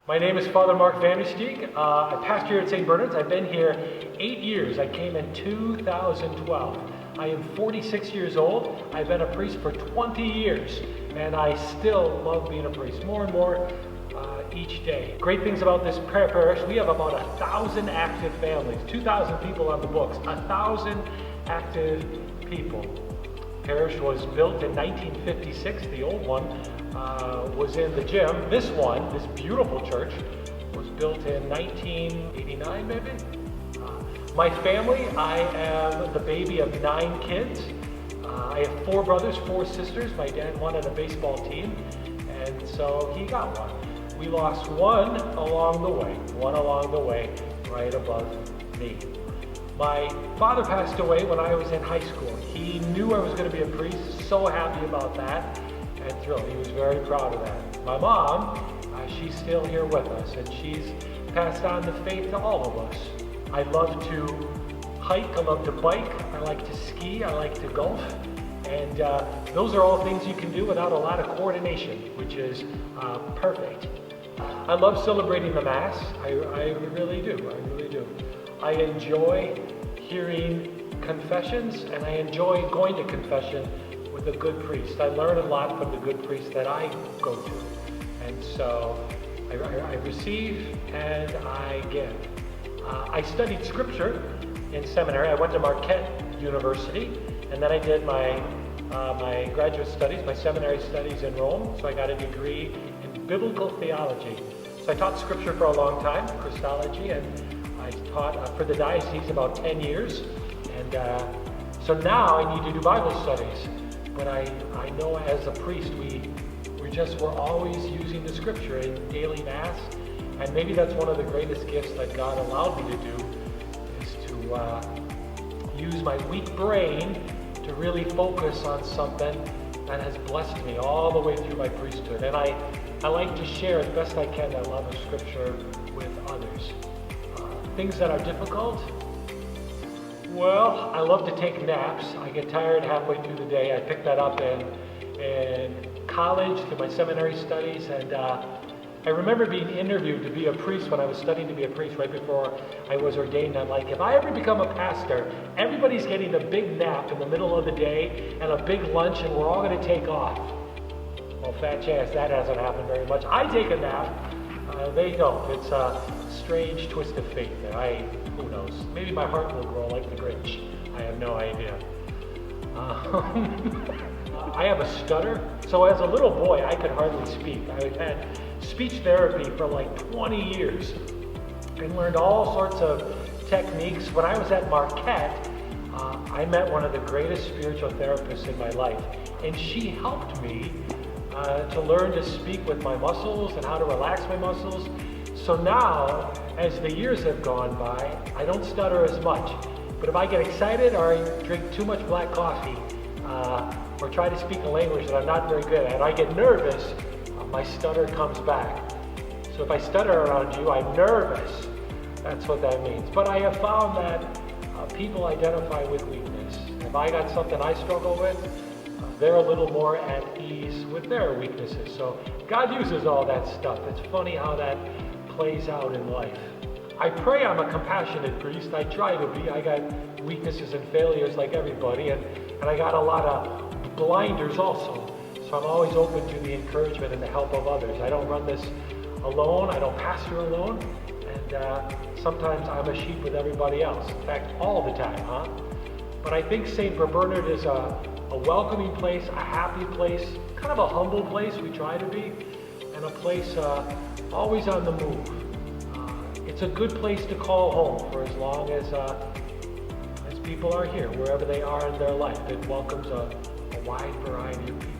My name is Father Mark Vandersteeg. I pastor here at St. Bernard's. I've been here 8 years. I came in 2012. I am 46 years old. I've been a priest for 20 years, and I still love being a priest more and more each day. Great things about this parish, we have about 1,000 active families, 2,000 people on the books, 1,000 active people. Parish was built in 1956. The old one was in the gym. This one, this beautiful church, was built in 1989 maybe. My family, I am the baby of 9 kids. I have 4 brothers, 4 sisters. My dad wanted a baseball team, and so he got one. We lost one along the way, right above me. My father passed away when I was in high school. He knew I was going to be a priest, so happy about that, and thrilled. He was very proud of that. My mom, she's still here with us, and she's passed on the faith to all of us. I love to hike, I love to bike, I like to ski, I like to golf, and those are all things you can do without a lot of coordination, which is perfect. I love celebrating the Mass. I really do. I enjoy hearing confessions, and I enjoy going to confession with a good priest. I learn a lot from the good priest that I go to. And so I receive and I give. I studied scripture in seminary. I went to Marquette University, and then I did my graduate studies, my seminary studies in Rome. So I got a degree in biblical theology. So I taught scripture for a long time, Christology, and I taught for the diocese about 10 years. And so now I need to do Bible studies. But I know as a priest, we're always using the scripture in daily Mass. And maybe that's one of the greatest gifts that God allowed me to do, is to use my weak brain to really focus on something that has blessed me all the way through my priesthood. And I like to share as best I can that love of scripture with others. Things that are difficult, well, I love to take naps. I get tired halfway through the day. I picked that up in college through my seminary studies, and I remember being interviewed to be a priest when I was studying to be a priest right before I was ordained. I'm like, if I ever become a pastor, everybody's getting a big nap in the middle of the day and a big lunch, and we're all going to take off. Well, fat chance that hasn't happened very much. I take a nap. They don't. It's a strange twist of fate there. Who knows? Maybe my heart will grow like the Grinch. I have no idea. I have a stutter. So as a little boy, I could hardly speak. I had speech therapy for like 20 years and learned all sorts of techniques. When I was at Marquette, I met one of the greatest spiritual therapists in my life, and she helped me to learn to speak with my muscles and how to relax my muscles. So now, as the years have gone by, I don't stutter as much. But if I get excited or I drink too much black coffee or try to speak a language that I'm not very good at, I get nervous, my stutter comes back. So if I stutter around you, I'm nervous. That's what that means. But I have found that people identify with weakness. If I got something I struggle with, they're a little more at ease with their weaknesses. So God uses all that stuff. It's funny how that plays out in life. I pray I'm a compassionate priest. I try to be. I got weaknesses and failures like everybody, and I got a lot of blinders also. So I'm always open to the encouragement and the help of others. I don't run this alone. I don't pastor alone. And sometimes I'm a sheep with everybody else. In fact, all the time, But I think St. Bernard is a welcoming place, a happy place, kind of a humble place we try to be, and a place always on the move. It's a good place to call home for as long as people are here, wherever they are in their life. It welcomes a wide variety of people.